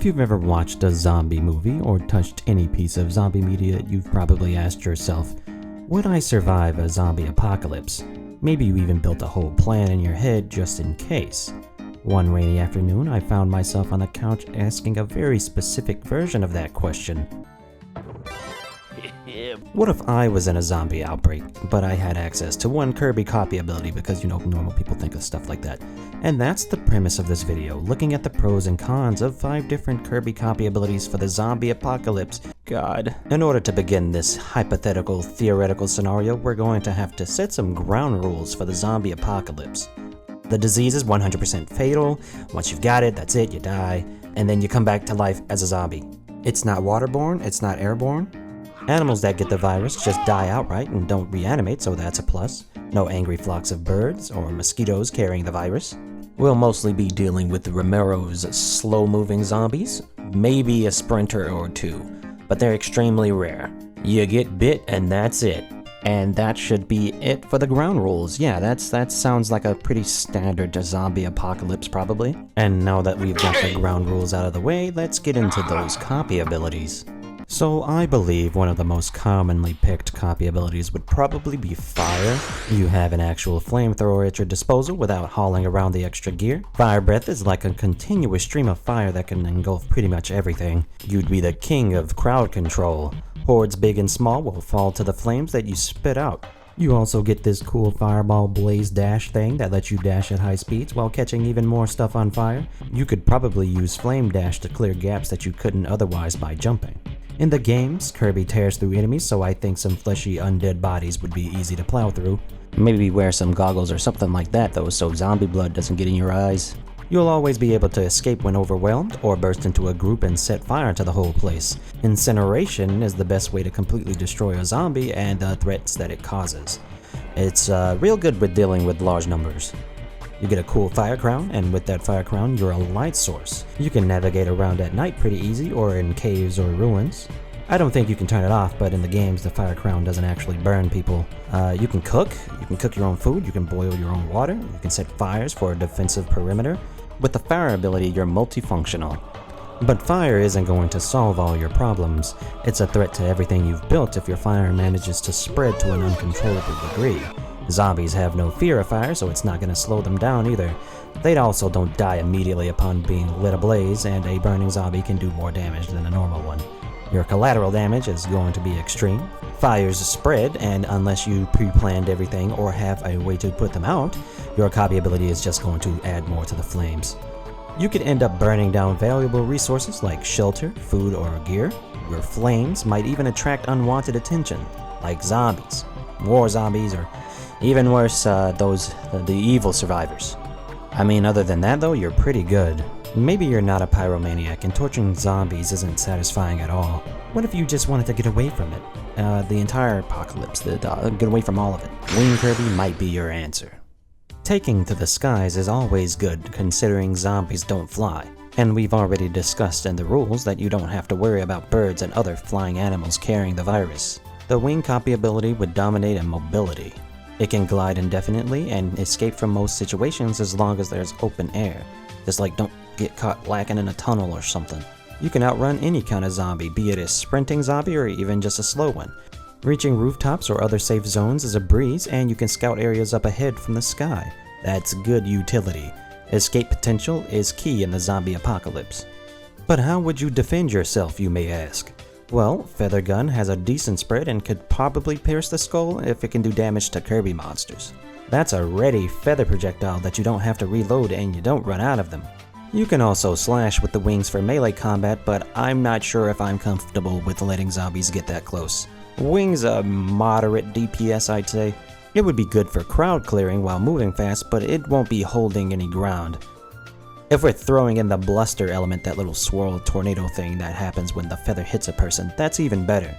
you've ever watched a zombie movie or touched any piece of zombie media, you've probably asked yourself, would I survive a zombie apocalypse? Maybe you even built a whole plan in your head just in case. One rainy afternoon, I found myself on the couch asking a very specific version of that question. What if I was in a zombie outbreak, but I had access to one Kirby copy ability because, normal people think of stuff like that. And that's the premise of this video, looking at the pros and cons of 5 different Kirby copy abilities for the zombie apocalypse. God. In order to begin this hypothetical, theoretical scenario, we're going to have to set some ground rules for the zombie apocalypse. The disease is 100% fatal. Once you've got it, that's it, you die. And then you come back to life as a zombie. It's not waterborne, it's not airborne. Animals that get the virus just die outright and don't reanimate, so that's a plus. No angry flocks of birds or mosquitoes carrying the virus. We'll mostly be dealing with Romero's slow-moving zombies, maybe a sprinter or two, but they're extremely rare. You get bit and that's it. And that should be it for the ground rules. Yeah, that sounds like a pretty standard zombie apocalypse probably. And now that we've got the ground rules out of the way, let's get into those copy abilities. So I believe one of the most commonly picked copy abilities would probably be Fire. You have an actual flamethrower at your disposal without hauling around the extra gear. Fire Breath is like a continuous stream of fire that can engulf pretty much everything. You'd be the king of crowd control. Hordes big and small will fall to the flames that you spit out. You also get this cool fireball blaze dash thing that lets you dash at high speeds while catching even more stuff on fire. You could probably use flame dash to clear gaps that you couldn't otherwise by jumping. In the games, Kirby tears through enemies, so I think some fleshy undead bodies would be easy to plow through. Maybe wear some goggles or something like that though, so zombie blood doesn't get in your eyes. You'll always be able to escape when overwhelmed, or burst into a group and set fire to the whole place. Incineration is the best way to completely destroy a zombie and the threats that it causes. It's real good with dealing with large numbers. You get a cool fire crown, and with that fire crown, you're a light source. You can navigate around at night pretty easy, or in caves or ruins. I don't think you can turn it off, but in the games, the fire crown doesn't actually burn people. You can cook your own food, you can boil your own water, you can set fires for a defensive perimeter. With the fire ability, you're multifunctional. But fire isn't going to solve all your problems. It's a threat to everything you've built if your fire manages to spread to an uncontrollable degree. Zombies have no fear of fire, so it's not going to slow them down either. They also don't die immediately upon being lit ablaze, and a burning zombie can do more damage than a normal one. Your collateral damage is going to be extreme. Fires spread, and unless you pre-planned everything or have a way to put them out, your copy ability is just going to add more to the flames. You could end up burning down valuable resources like shelter, food, or gear. Your flames might even attract unwanted attention, like zombies, war zombies, or even worse, the evil survivors. I mean, other than that though, you're pretty good. Maybe you're not a pyromaniac and torturing zombies isn't satisfying at all. What if you just wanted to get away from it? The entire apocalypse, get away from all of it. Wing Kirby might be your answer. Taking to the skies is always good considering zombies don't fly. And we've already discussed in the rules that you don't have to worry about birds and other flying animals carrying the virus. The wing copy ability would dominate in mobility. It can glide indefinitely and escape from most situations as long as there's open air. Just like don't get caught lacking in a tunnel or something. You can outrun any kind of zombie, be it a sprinting zombie or even just a slow one. Reaching rooftops or other safe zones is a breeze, and you can scout areas up ahead from the sky. That's good utility. Escape potential is key in the zombie apocalypse. But how would you defend yourself, you may ask? Well, Feather Gun has a decent spread and could probably pierce the skull if it can do damage to Kirby monsters. That's a ready feather projectile that you don't have to reload and you don't run out of them. You can also slash with the wings for melee combat, but I'm not sure if I'm comfortable with letting zombies get that close. Wings are moderate DPS, I'd say. It would be good for crowd clearing while moving fast, but it won't be holding any ground. If we're throwing in the bluster element, that little swirl tornado thing that happens when the feather hits a person, that's even better.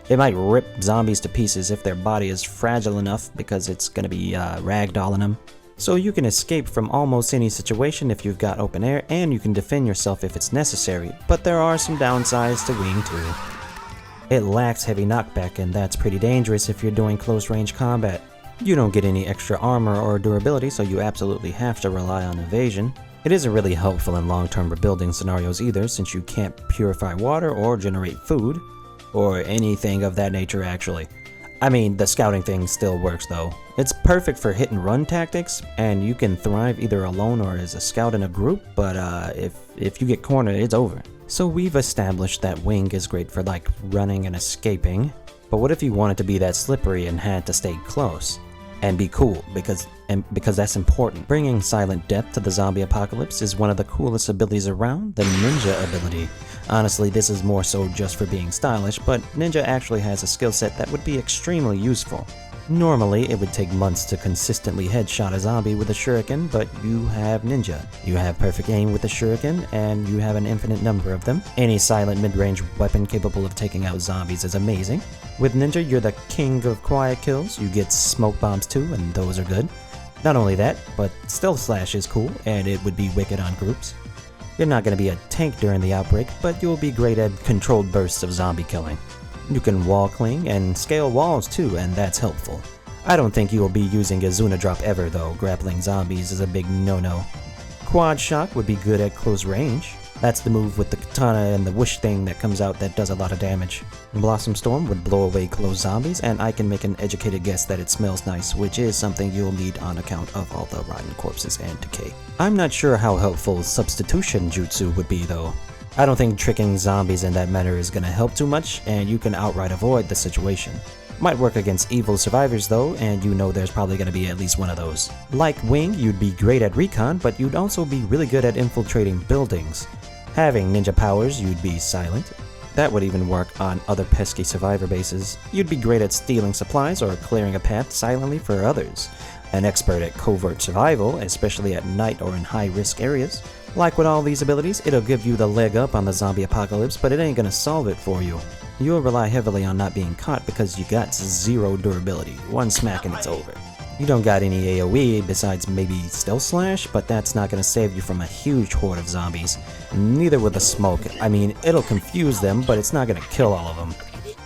It might rip zombies to pieces if their body is fragile enough because it's gonna be ragdolling them. So you can escape from almost any situation if you've got open air, and you can defend yourself if it's necessary, but there are some downsides to Wing too. It lacks heavy knockback, and that's pretty dangerous if you're doing close range combat. You don't get any extra armor or durability, so you absolutely have to rely on evasion. It isn't really helpful in long-term rebuilding scenarios either, since you can't purify water or generate food, or anything of that nature actually. I mean, the scouting thing still works though. It's perfect for hit and run tactics, and you can thrive either alone or as a scout in a group, but if you get cornered, it's over. So we've established that wing is great for like running and escaping, but what if you wanted to be that slippery and had to stay close? And be cool, because that's important. Bringing silent death to the zombie apocalypse is one of the coolest abilities around, the ninja ability. Honestly, this is more so just for being stylish, but ninja actually has a skill set that would be extremely useful. Normally, it would take months to consistently headshot a zombie with a shuriken, but you have ninja. You have perfect aim with the shuriken, and you have an infinite number of them. Any silent mid-range weapon capable of taking out zombies is amazing. With ninja, you're the king of quiet kills. You get smoke bombs too, and those are good. Not only that, but stealth slash is cool, and it would be wicked on groups. You're not going to be a tank during the outbreak, but you'll be great at controlled bursts of zombie killing. You can wall cling and scale walls too, and that's helpful. I don't think you will be using a Zuna drop ever though. Grappling zombies is a big no-no. Quad shock would be good at close range. That's the move with the katana and the whoosh thing that comes out that does a lot of damage. Blossom Storm would blow away close zombies, and I can make an educated guess that it smells nice, which is something you'll need on account of all the rotten corpses and decay. I'm not sure how helpful substitution jutsu would be though. I don't think tricking zombies in that manner is gonna help too much, and you can outright avoid the situation. Might work against evil survivors though, and you know there's probably gonna be at least one of those. Like Wing, you'd be great at recon, but you'd also be really good at infiltrating buildings. Having ninja powers, you'd be silent. That would even work on other pesky survivor bases. You'd be great at stealing supplies or clearing a path silently for others. An expert at covert survival, especially at night or in high-risk areas. Like with all these abilities, it'll give you the leg up on the zombie apocalypse, but it ain't gonna solve it for you. You'll rely heavily on not being caught because you got zero durability. One smack and it's over. You don't got any AoE besides maybe Stealth Slash, but that's not gonna save you from a huge horde of zombies. Neither will the smoke. I mean, it'll confuse them, but it's not gonna kill all of them.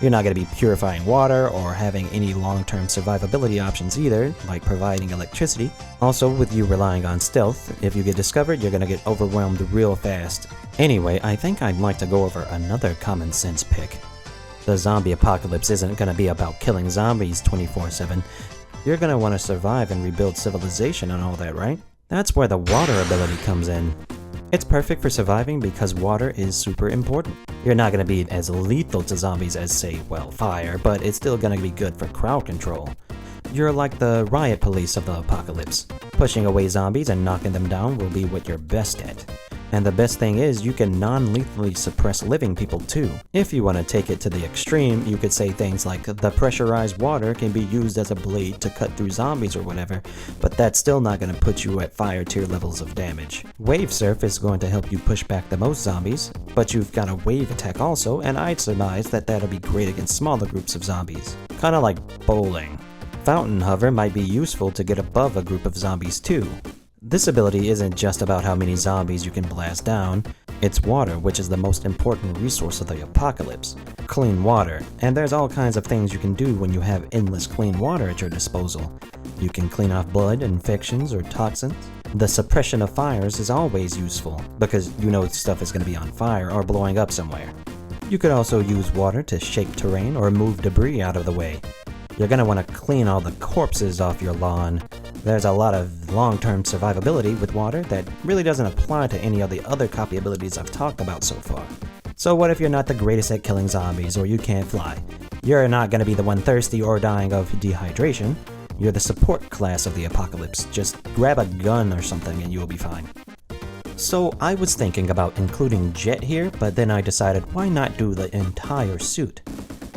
You're not gonna be purifying water or having any long-term survivability options either, like providing electricity. Also, with you relying on stealth, if you get discovered, you're gonna get overwhelmed real fast. Anyway, I think I'd like to go over another common sense pick. The zombie apocalypse isn't gonna be about killing zombies 24/7. You're gonna want to survive and rebuild civilization and all that, right? That's where the water ability comes in. It's perfect for surviving because water is super important. You're not gonna be as lethal to zombies as, say, well, fire, but it's still gonna be good for crowd control. You're like the riot police of the apocalypse. Pushing away zombies and knocking them down will be what you're best at. And the best thing is, you can non-lethally suppress living people too. If you want to take it to the extreme, you could say things like, the pressurized water can be used as a blade to cut through zombies or whatever, but that's still not going to put you at fire tier levels of damage. Wave Surf is going to help you push back the most zombies, but you've got a wave attack also, and I'd surmise that that'll be great against smaller groups of zombies. Kinda like bowling. Fountain Hover might be useful to get above a group of zombies too. This ability isn't just about how many zombies you can blast down, it's water, which is the most important resource of the apocalypse. Clean water, and there's all kinds of things you can do when you have endless clean water at your disposal. You can clean off blood, infections, or toxins. The suppression of fires is always useful, because you know stuff is going to be on fire or blowing up somewhere. You could also use water to shape terrain or move debris out of the way. You're going to want to clean all the corpses off your lawn. There's a lot of long-term survivability with water that really doesn't apply to any of the other copy abilities I've talked about so far. So what if you're not the greatest at killing zombies or you can't fly? You're not going to be the one thirsty or dying of dehydration. You're the support class of the apocalypse. Just grab a gun or something and you'll be fine. So I was thinking about including Jet here, but then I decided why not do the entire suit?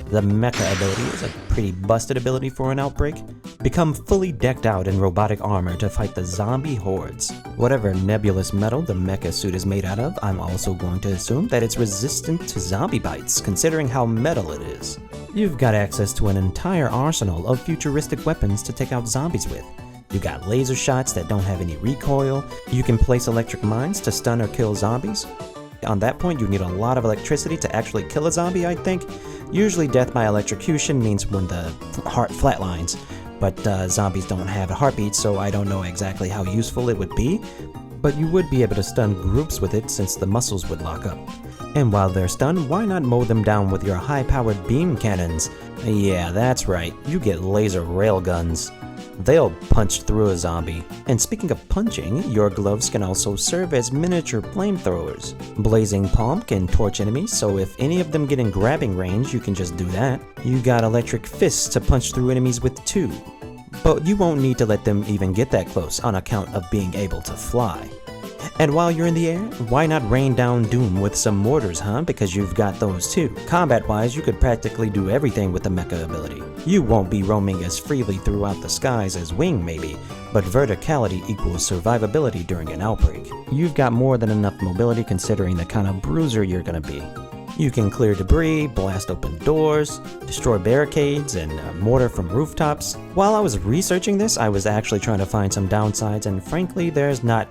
The Mecha ability is a pretty busted ability for an outbreak. Become fully decked out in robotic armor to fight the zombie hordes. Whatever nebulous metal the Mecha Suit is made out of, I'm also going to assume that it's resistant to zombie bites, considering how metal it is. You've got access to an entire arsenal of futuristic weapons to take out zombies with. You got laser shots that don't have any recoil. You can place electric mines to stun or kill zombies. On that point, you need a lot of electricity to actually kill a zombie, I think. Usually death by electrocution means when the heart flatlines, but zombies don't have a heartbeat, so I don't know exactly how useful it would be. but you would be able to stun groups with it since the muscles would lock up. And while they're stunned, why not mow them down with your high-powered beam cannons? Yeah, that's right, you get laser railguns. They'll punch through a zombie. And speaking of punching, your gloves can also serve as miniature flamethrowers. Blazing Palm can torch enemies, so if any of them get in grabbing range, you can just do that. You got Electric Fists to punch through enemies with too. But you won't need to let them even get that close on account of being able to fly. And while you're in the air, why not rain down doom with some mortars, huh? Because you've got those too. Combat-wise, you could practically do everything with the mecha ability. You won't be roaming as freely throughout the skies as Wing maybe, but verticality equals survivability during an outbreak. You've got more than enough mobility considering the kind of bruiser you're gonna be. You can clear debris, blast open doors, destroy barricades, and mortar from rooftops. While I was researching this, I was actually trying to find some downsides, and frankly, there's not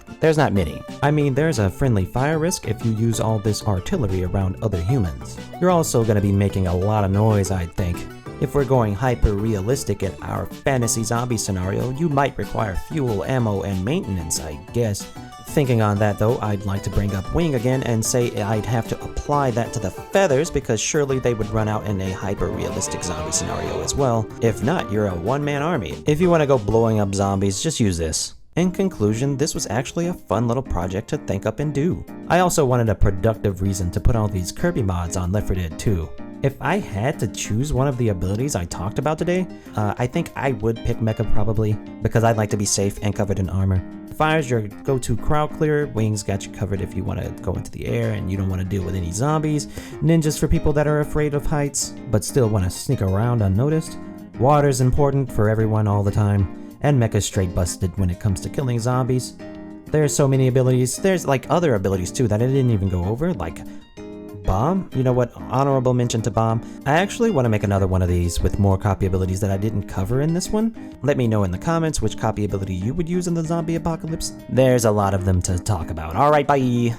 many. I mean, there's a friendly fire risk if you use all this artillery around other humans. You're also going to be making a lot of noise, I think. If we're going hyper-realistic at our fantasy zombie scenario, you might require fuel, ammo, and maintenance, I guess. Thinking on that though, I'd like to bring up Wing again and say I'd have to apply that to the feathers because surely they would run out in a hyper-realistic zombie scenario as well. If not, you're a one-man army. If you want to go blowing up zombies, just use this. In conclusion, this was actually a fun little project to think up and do. I also wanted a productive reason to put all these Kirby mods on Left 4 Dead 2. If I had to choose one of the abilities I talked about today, I think I would pick Mecha probably, because I'd like to be safe and covered in armor. Fire's your go-to crowd clearer, Wings got you covered if you want to go into the air and you don't want to deal with any zombies, Ninja's for people that are afraid of heights, but still want to sneak around unnoticed, Water's important for everyone all the time, and Mecha's straight busted when it comes to killing zombies. There's so many abilities, there's like other abilities too that I didn't even go over, like Bomb? You know what? Honorable mention to Bomb. I actually want to make another one of these with more copy abilities that I didn't cover in this one. Let me know in the comments which copy ability you would use in the zombie apocalypse. There's a lot of them to talk about. Alright, bye!